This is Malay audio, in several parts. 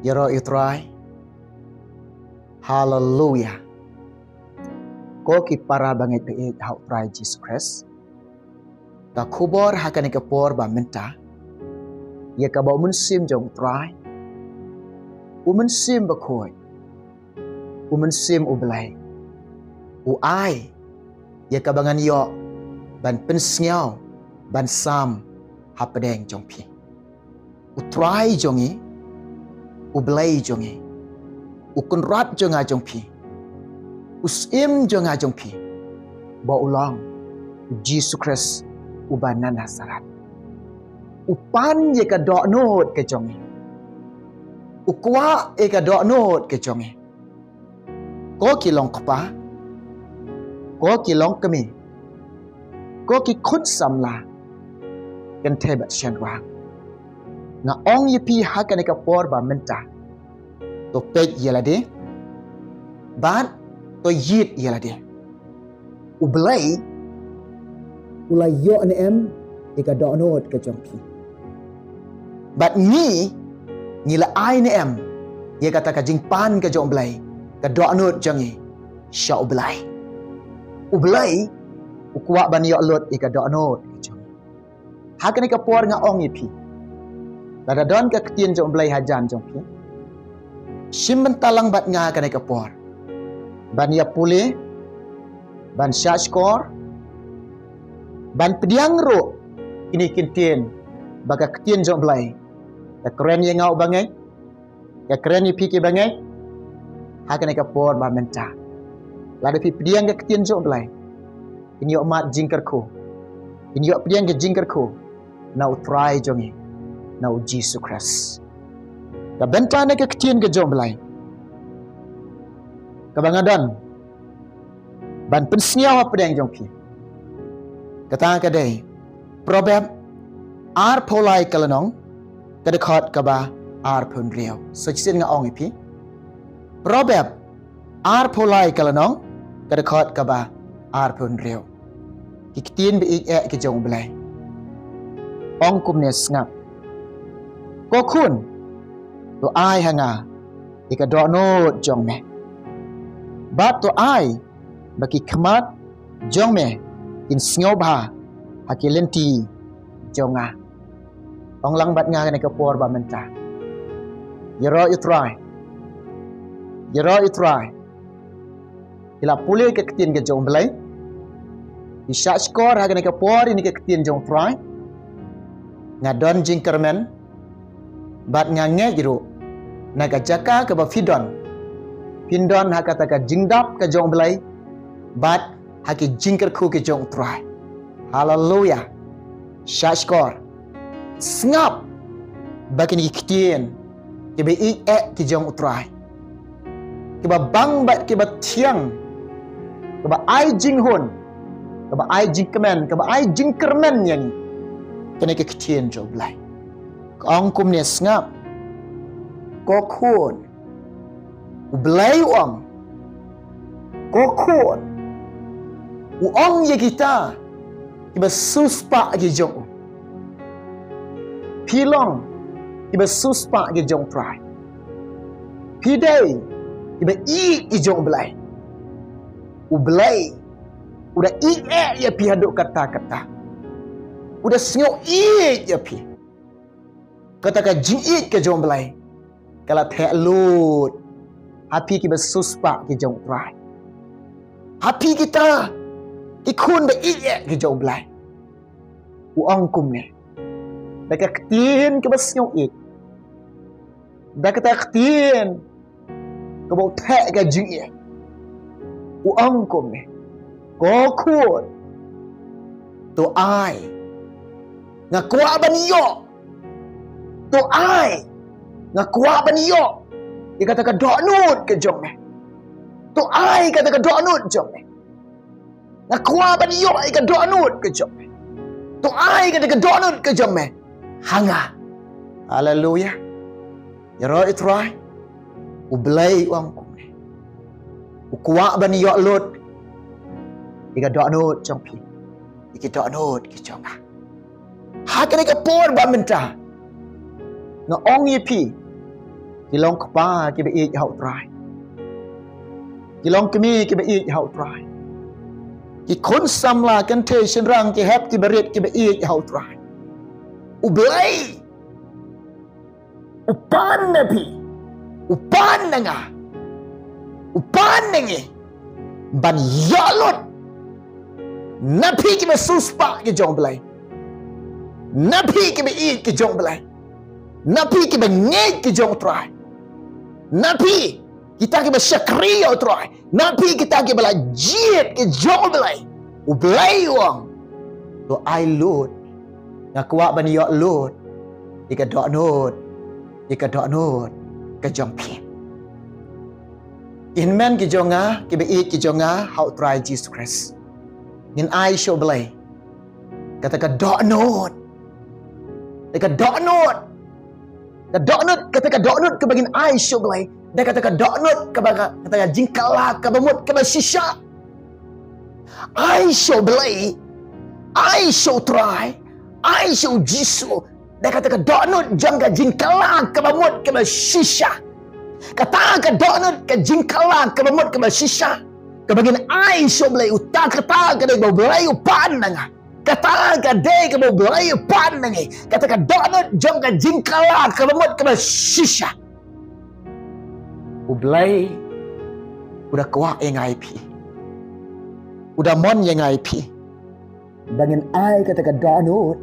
Yero itrai. Hallelujah. Ko ki para bangit pe hau try Jesus Christ. Ta kubor hakane ka por ba menta. Ye ka ba mun sim jong try. Umun sim ba koi. Umun sim u belai. U ai. Ye ka bangan yo ban pen sngau ban sam hapadeng jong pi. U try jongi. U belai jongi. U kunrat jonga jong pi. Usim jonga jong pi. Ba ulang Jesus Christ ubanan Nazaret. Upan ye ka dok not ke jongi. Ukwa e ka dok not ke jongi. Ko kilong kapa. Ko kilong kami. Ko ki khut samla. Kan tebat shenwang. Nga ong ye pi hakan ka por ba menta. To pek yelade. Ban to yit yelade. Ublay ulay yo ne em ika do not ke jongpi. But ni la ai ne em ye kata ka jingpan ke jong blay ka do not jangi sha ublay. Ublay ukwa ban yo lot ika do not ke jong. Hakan ka por nga ong ye pi. Lada don ka ketien jong blay hajan jong pi. Simben talang bat nga ka ka por. Ban ya pulih ban syashkor ban pediang ro ini kintien baga ketien jong blai ka keren ye ngau bangai ka keren ye piki bangai hakan ka por ba menta lada pi pediang ka ketien jong blai ini yo mat jingkar ko ini yo pediang ka jingkar ko na utrai jongi na Jesus Christ ka bentana ka ketien ka jong blai ka bangadan ban pensniaw apa yang jongpi kata kadai probab ar polai kalanong kadakot kaba ar pun riau sejin nga ong ipi probab ar polai kalanong kadakot kaba ar pun riau kikitin bi ik ke jong blai ong kumne ngap ko kun to ai hanga ikadok no jong me bat to ai baki khamat jong me in sngob ha hakilenti jonga ong lang bat nga ne ka por ba menta yero itrai ila pule ke ketin ke jong blai isha skor ha ne ka por ini ke ketin jong trai ngadon jingkermen bat nga nge jiru naga jaka ke ba pindon ha kata ka jingdap ke jong blai bat haki jingkar ku ke jong try. Hallelujah. Syashkor. Snap. Bagi ni kitien. Kiba ke jong try. Kiba bang bat kiba tiang. Kiba ai jinghun. Kiba ai jingkemen. Kiba ai jingkermen yang kena ke kitien jong blai. Kong kum ni snap. Kokun. Blai uang. Kokun. Uang ye kita kiba suspa ke jong pilong kiba suspa ke jong try pidai kiba i jong blai u blai udah ya pi haduk kata-kata udah snyo ya pi kata ka jing ke jong blai kala the lut api kiba suspa ke jong try api kita ikun ba ke jauh belai. Uang kum ni. Dah ketin ke basnyong Dah kata ketin ke bau tak ke jing Uang kum ni. Kokun. Tu ai. Ngakua baniyo. Tu ai. Ngakua baniyo. Dia kata ke dok nut ke jong ni. Tu ai kata ke dok nut jong ni. Ngakua ban yo ai ka donut ke jom. To ai ka de donut ke jom me. Hanga. Hallelujah. Yero itrai. Ublai wang ku. Ukwa ban yo lot. Ika donut jom pi. Ika donut ke jom. Ha ka de ka por ba menta. Nga ong ye pi. Kilong kapa ki be ik hau trai. Kilong kemi ki be ik hau trai. Ki khun samla kan the shin rang ki hep ki berit ki be ik hau trai. Ublai. Upan nabi. Upan nga. Upan ngi. Ban yalot. Napi ki be suspa ki jong blai. Napi ki be ik ki jong blai. Napi ki be ngek ki jong trai. Napi kita ki be syakri o trai. Napi kita ki bela jit ki jong blai. Ublai wang. To ai lut. Ngakwa ban yok lut. Ika dok not. Ika dok not. Ka jong pi. In men ki jonga ki be ik ki jonga how try Jesus Christ. Ngin ai show blai. Kata ka dok not. Ika dok not. Ka dok not kata ka dok not ke bagin ai show blai. Dia kata ka dok not ke baga kata ka jingkala ke bamut ke shisha. Ai show blai. Ai show try. Ai show Jesus. Dia kata ka dok not jang ka jingkala ke bamut ke shisha. Kata ka dok not ke jingkala ke bamut ke shisha. Ke bagin ai show blai utak kata ka dai blai upan nga. Kata ka dai ka blai upan nga. Kata ka dok not jang ka jingkala ke bamut ke shisha. Ublay udah kuat yang IP udah mon yang IP dengan ai kata ka donut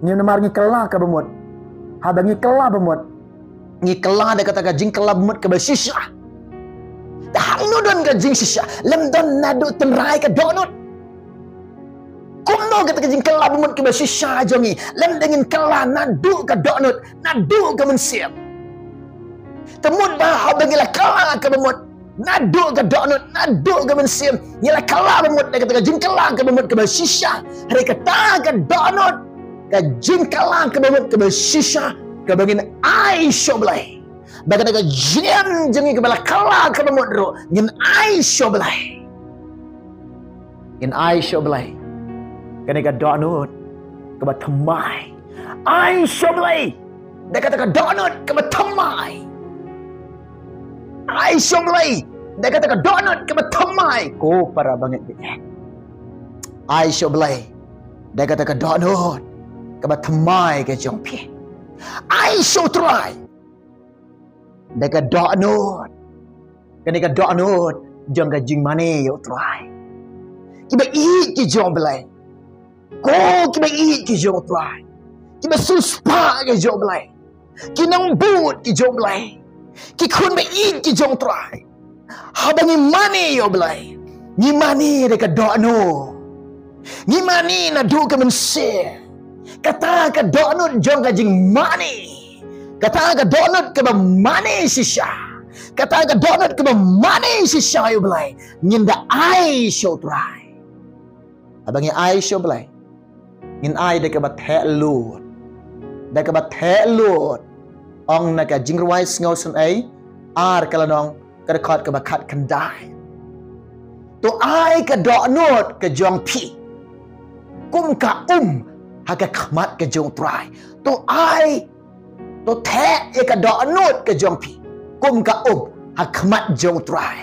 ni namar ngi kala ka bemut ha bangi kala bemut ngi kala da kata ka jing kala bemut ka basisha dah nu don ka jing sisha lem don nadu tenrai ka donut kumno kata ka jing kala bemut ka basisha jongi lem dengan kala nadu ka donut nadu ka mensiap temut bah bangila kala ke bemut nadu ke donut nadu ke mensim ngila kala bemut dia kata jin kala ke bemut ke shisha hari kata ke donut ke jin kala ke bemut ke shisha ke bangin ai shoblai baga ke jin jengi ke bala kala ke bemut ro ngin ai shoblai kene ke donut ke batamai ai shoblai dia kata ke donut ke batamai ai shoblai dia kata ka donut ke batamai ko para banget dia ai shoblai dia kata ka donut ke batamai ke jongpi ai show try dia ka donut kene ka donut jong ka jing mane yo try kiba i ki jomblai ko kiba i ki jong try kiba suspa ke jomblai kinang but ki jomblai ki khun be in ki jong try habangi mani yo blai ni mani de ka do no ni mani na du ka mense kata ka do no jong ka jing mani kata ka do no ka ba mani sisha kata ka do no ka ba mani sisha yo blai nyinda ai show try habangi ai show blai ngin ai de ka ba the lut de ka ba the lut ong na ka jingruai ngau sun ai ar kalanong ka khot ka bakhat kan dai to ai ka do not ka jong pi kum ka ha ka khmat ka jong try to ai to the ka do not ka jong pi kum ka ha khmat jong try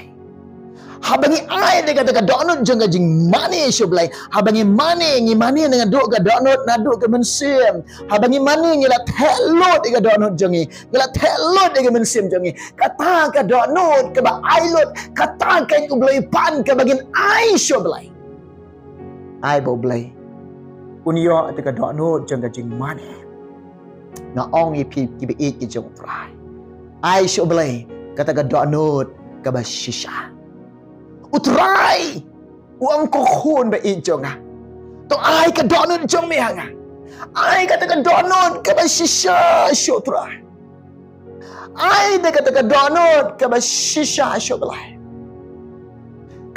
habangi ai de kata ka donut jong ka jing mani shoblai habangi mani ngi mani dengan do ka donut na do ka mensim habangi mani ngi la thelot ka donut jongi ngila thelot ka mensim jongi kata ka donut ka ba ai lot kata ka ublai pan ka bagin ai shoblai ai boblai unyo te ka donut jong ka jing mani na ong i pi ki be ki jong try ai shoblai kata ka donut ka ba shisha utrai uang kohon ba injonga to ai ka donut jong me hanga ai kata ka donut ka ba shisha shotra ai de kata ka donut ka ba shisha shoblai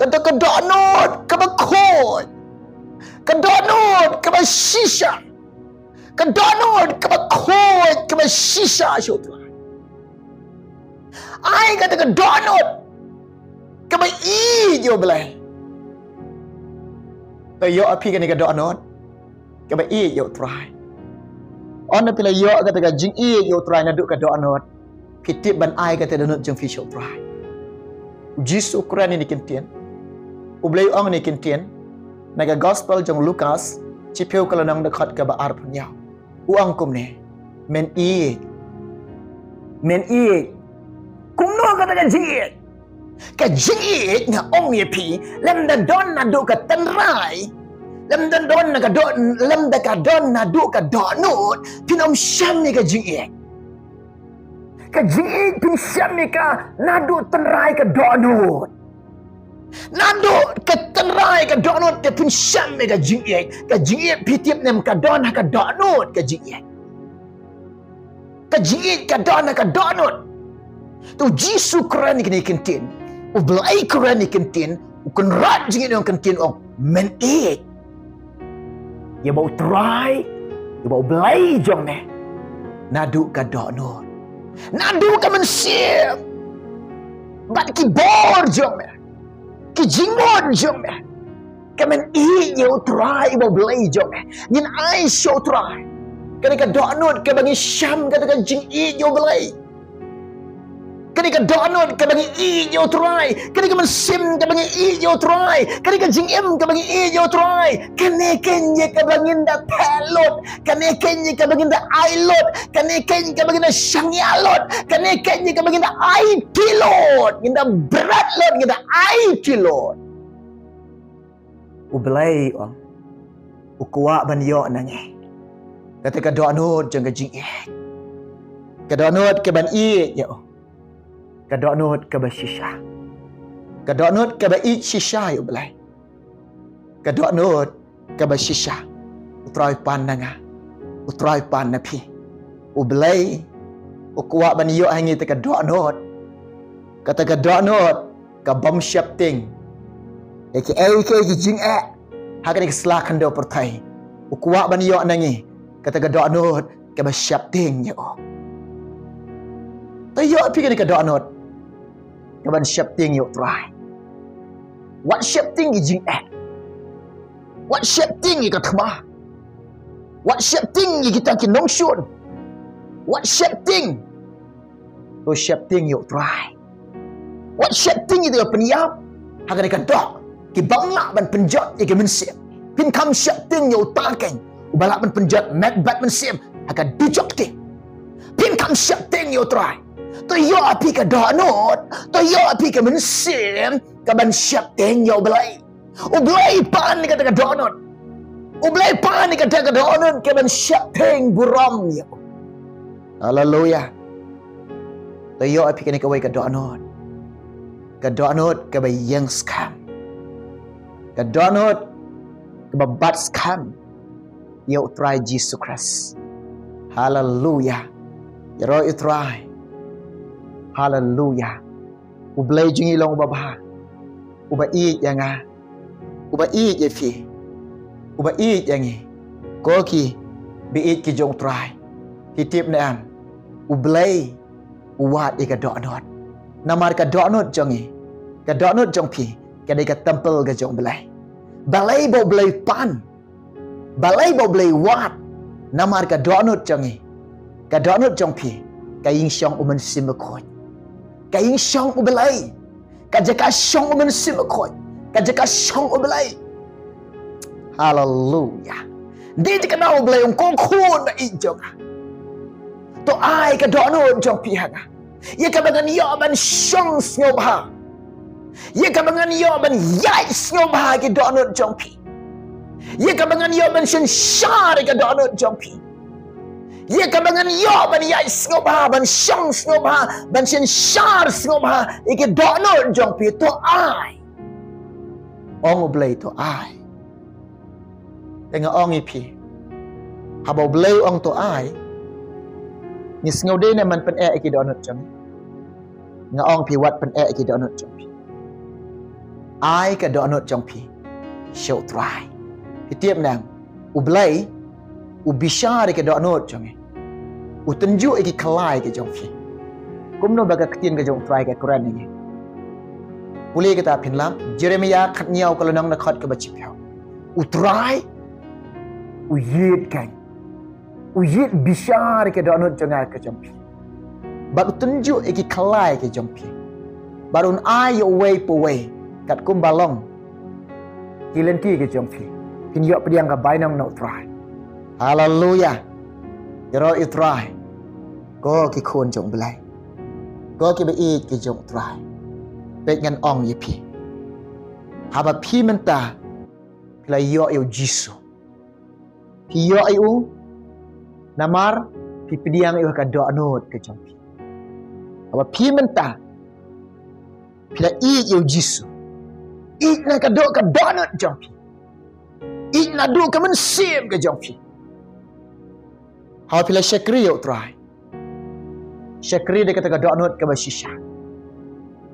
kata ka donut ka ba khon ka donut ka ba shisha ka donut ka ba khon ka ba shisha shotra ai kata ka donut kama i jo belai to yo api kan ka donut kama i yo try On pila yo kata ka jing yo try na duk ka do anot. Pitip ban ai kata donut jeng fi show try. Jisu Quran ni kintien. Ublay ong ni kintien. Naga gospel jeng Lukas cipeu kalau nang dekat ke baar punya. Uang kum ni men i kum no kata ka jing ka jing nga ong ye pi lem da don na duk ka tenrai. Lem da don na ka don lem da ka don na duk ka donut pinom syam ni ka jing. Kajing pin syam ni ka nadu tenrai ke donut. Nadu ke tenrai ke donut ke pin syam ni ka jing. Kajing pitip nem ka don ka donut kajing. Kajing ka don ka donut. Tu Jisu Quran ni kentin. U belai Quran ni kentin, u kun rat jing ni kentin ong men e. Ya bau try, ya bau belai jong ne. Nadu ka donut. Nadu ka mensiap. Bat ki bor jom me. Ki jingmon jom me. Kamen i yo try bo belai jom me. Nyin ai show try. Kani ka donut ka bagi syam kata ka jing i yo belai. Kani ka donut ka bagi i yo try. Kani ka mensim ka bagi i yo try. Kani ka jingem ka bagi i yo try. Kani kenye ka bagi nda pelot. Kani kenye ka bagi nda ailot. Kani kenye ka bagi nda syangyalot. Kani kenye ka bagi nda ai pilot. Nda berat lot nda ai pilot. Ubelai ong. Ukuwa ban yo nange. Kata ka donut jang ka jing i. Ka donut ka ban i yo. Kadonut ke basisha. Kadonut ke bait shisha yo belai. Kadonut ke basisha. Utrai pandanga. Utrai pan napi. Ubelai ukwa ban yo hangi te kadonut. Kata kadonut ke bom shapting. Eke jing hakani keselakan do pertai. Ukwa ban yo nangi. Kata kadonut ke basyapting yo. Tayo pikir ni kadonut. Kaban shapting yo try. What shapting is jing What shapting is katma. What shapting is kita ki nongshun. What shapting? To shapting yo try. What shapting itu yo peniap. Hagan ka dok. Ki bangla ban penjot ye ki mensip. Pin kam shapting yo taken. Ubalak ban penjot mat bat mensip. Hagan dujok ti. Pin kam shapting yo try. Toyo api ka donut, toyo api ka mensim, ka ban shapting yo belai. U belai pan ni kata ka donut. U belai pan ni kata ka donut ka ban shapting buram yo. Haleluya. Toyo api ka ni kawai ka donut. Ka donut ka ba yang scam. Ka donut ka ba bat scam. Yo try Jesus Christ. Haleluya. Yo try. Hallelujah. Ublay jingi long ubabha. Uba i yanga. Uba i yefi. Uba i yangi. Koki bi i ki jong try. Hitip na am. Ublay uwat i ka donut. Namar ka donut jongi. Ka donut jong pi. Ka di ka temple ka jong belay. Balay bo blay pan. Balay bo blay wat. Namar ka donut jongi. Ka donut jong pi. Ka yin syong uman simakot. Kaing syong ubelai. Kajaka syong umen simakoi. Kajaka syong ubelai. Hallelujah. Di dikenal ubelai ungkong kun ba ijong. To ai ka dono jong pihanga. Ye ka bangan yo ban syong snobha. Ye ka bangan yo ban yai snobha ki dono jong pi. Ye ka bangan yo ban shen shar ka dono jong pi. Ye kabangan yo ban yai snobha ban syang snobha ban shen shar snobha iki dono jong pi to ai ong blay to ai tenga ong ipi habo blay ong to ai ni snode na man pen iki dono jong nga ong pi wat pen iki dono jong pi ai ka dono jong pi show try Hitiap nang ublay ubishar ke dono jong utunjuk iki kalai ke jong fi kumno baga ketin ke jong try ke Quran ni boleh kita pinlam Jeremia khat nyau kalau nang nakhat ke bachipau utrai uyit kan Uyit bishar ke donut jangai ke jampi. Baru tunjuk iki kalai ke jampi. Baru ai away po way kat kumbalong. Kilenti ke jampi. Pin yok pediang ka bainang no try. Hallelujah. Yaro i try. Ko ki khon jong belai. Ko ki be i ki jong try. Pek ngan ong ye pi. Haba pi menta. Pila yok yo jisu. Pi yok ai u. Namar pi pediang yo ka donut ke jampi. Haba pi menta. Pila i yo jisu. I na ka donut jampi. I na do ka men sim ke jampi. Hau pila syakri yo try. Syakri dia kata ka donut ke basisha.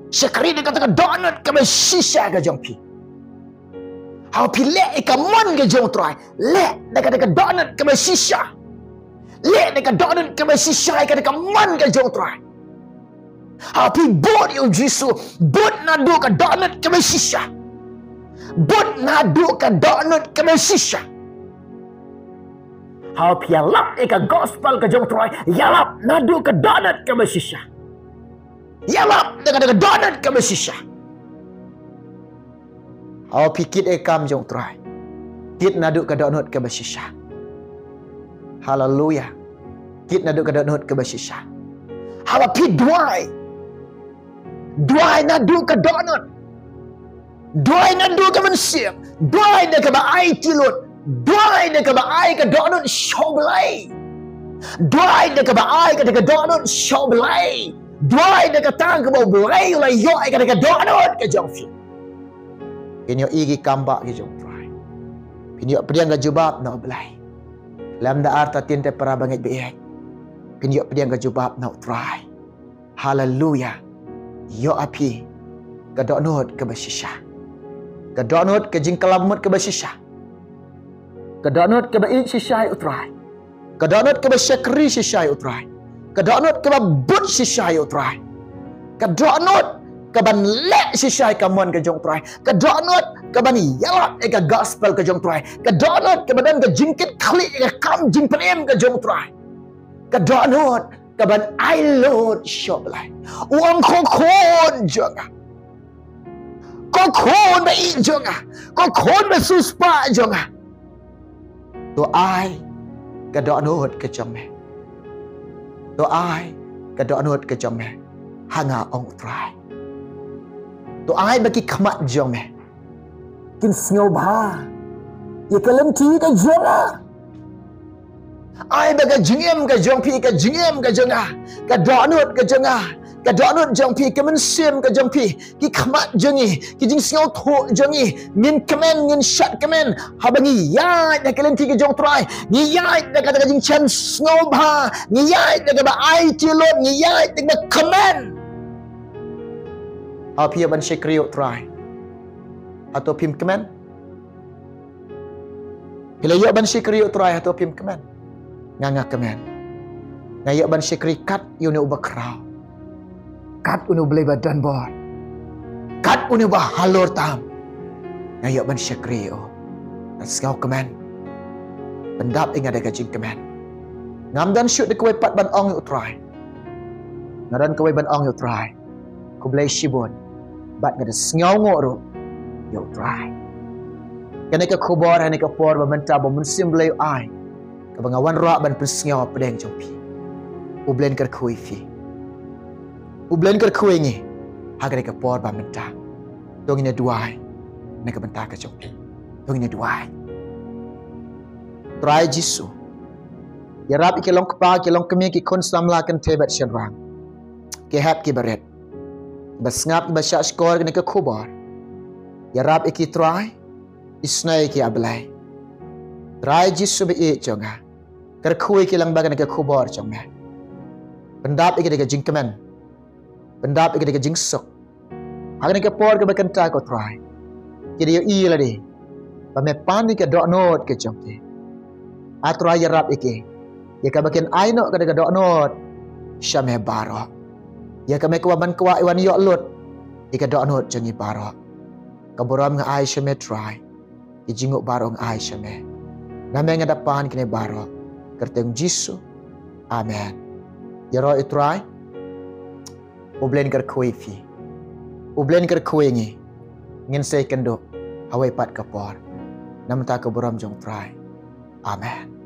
Syakri dia kata ka donut ke basisha ke jampi. Hau pila ka mon ke jong try. Le dia kata ka donut ke basisha. Le dia ka donut ke basisha kata ka mon ke jong try. Hau pi bot yo jisu, bot na do ka donut ke basisha. Bot na do ka donut ke basisha. Hau pialap eka gospel ke jong troy, yalap nadu ke donut ke basisha. Yalap dengan donut ke basisha. Hau pikit ekam jong troy. Kit nadu ke donut ke basisha. Hallelujah. Kit nadu ke donut ke basisha. Hau pi duai. Duai nadu ke donut. Duai nadu ke mensiap. Duai de ke ba ai tilut. Duai dia ke baai ke donut shoblai. Duai dia ke baai ke donut shoblai. Duai dia ke tang ke bau belai ulai yoi ke donut ke jongfi. Ini igi kambak ke jongfrai. Ini pediang ke jubab na belai. Lam da arta tinte para bangit biek. Ini pediang ke jubab na try. Hallelujah. Yo api ke donut ke basisha. Ke donut ke jingkalamut ke basisha. Kadonut ke baik sisai utrai. Kadonut ke basyakri sisai utrai. Kadonut ke babut sisai utrai. Kadonut ke ban lek sisai kamon ke jong utrai. Kadonut ke ban yalap ke gospel ke jong utrai. Kadonut ke badan ke jingkit klik ke kam jing penem ke jong utrai. Kadonut ke ban ailot shoblai. Uang kokon jonga. Kokon baik jonga. Kokon basuspa jonga. Tu ai ke donut ke jome. Tu ai ke donut ke jome. Hanga ong try. Tu ai bagi kemat jome. Kin sngau ba. Ye kalem ti ke jonga. Ai bagi jingem ke jongpi ke jingem ke jonga. Ke donut ke jonga. Ka donut jongpi ke mensim ke jongpi. Ki kemat jongi. Ki jing sngau thuk jongi. Ngin kemen ngin syat kemen. Habangi yai dah kalian tiga jong try. Ngiyai dah kata jing chan sngau ba. Ngiyai dah kata ai tilot. Ngiyai dah kata kemen. Apa ban syekriuk try. Atau pim kemen. Bila yak ban syekriuk try atau pim kemen. Nganga kemen. Ngayak ban syekri kat yune ubah kerau. Kat unu boleh badan bor. Kat unu bah halor tam. Ngayak ban syekri o. Skau kemen. Pendap ingat ada gajing kemen. Ngamdan syut de kue pat ban ong yu try. Ngadan kue ban ong yu try. Ku boleh shibon. Bat ngada sngau ngoro. Yu try. Kena ke kubor hanya ke por bamenta bamunsim boleh ai. Kebangawan roak ban persngau pedeng jompi. Ublen ker kue fi. Ublen ker kue ni. Hagar ke por bamenta. Dong ini duai. Nak bentar ke jompi. Dong ini duai. Try Jisu. Ya rap ke long kepa ke long kemi ke kon samlakan tebat syarang. Ke hap ke baret. Basngap basya skor ke kubor. Ya rap ke try. Isnai ke ablai. Try Jisu be jonga. Ker kue ke lang bagan ke kubor jonga. Pendap ke jingkemen. Pendap ke jingsok. Hagan ke por ke bakanta ko try. Kiri yo i ladi. Pame pani ke dok note ke jongke. Atra ya rap iki. Ya ka bakin aino ke dok note. Syame baro. Ya ka me kwa ban kwa iwan yo lut. Ika dok note jongi baro. Kaboram nga ai syame try. Ijinguk baro nga ai syame. Name nga dapan kini baro. Kerteng Jisu. Amen. Ya roi utrai. Ublen ker kui fi. Ublen ker kui ngi. Ngin say kendo. Hawai pat kapor. Nam ta ke beram jong trai. Amen.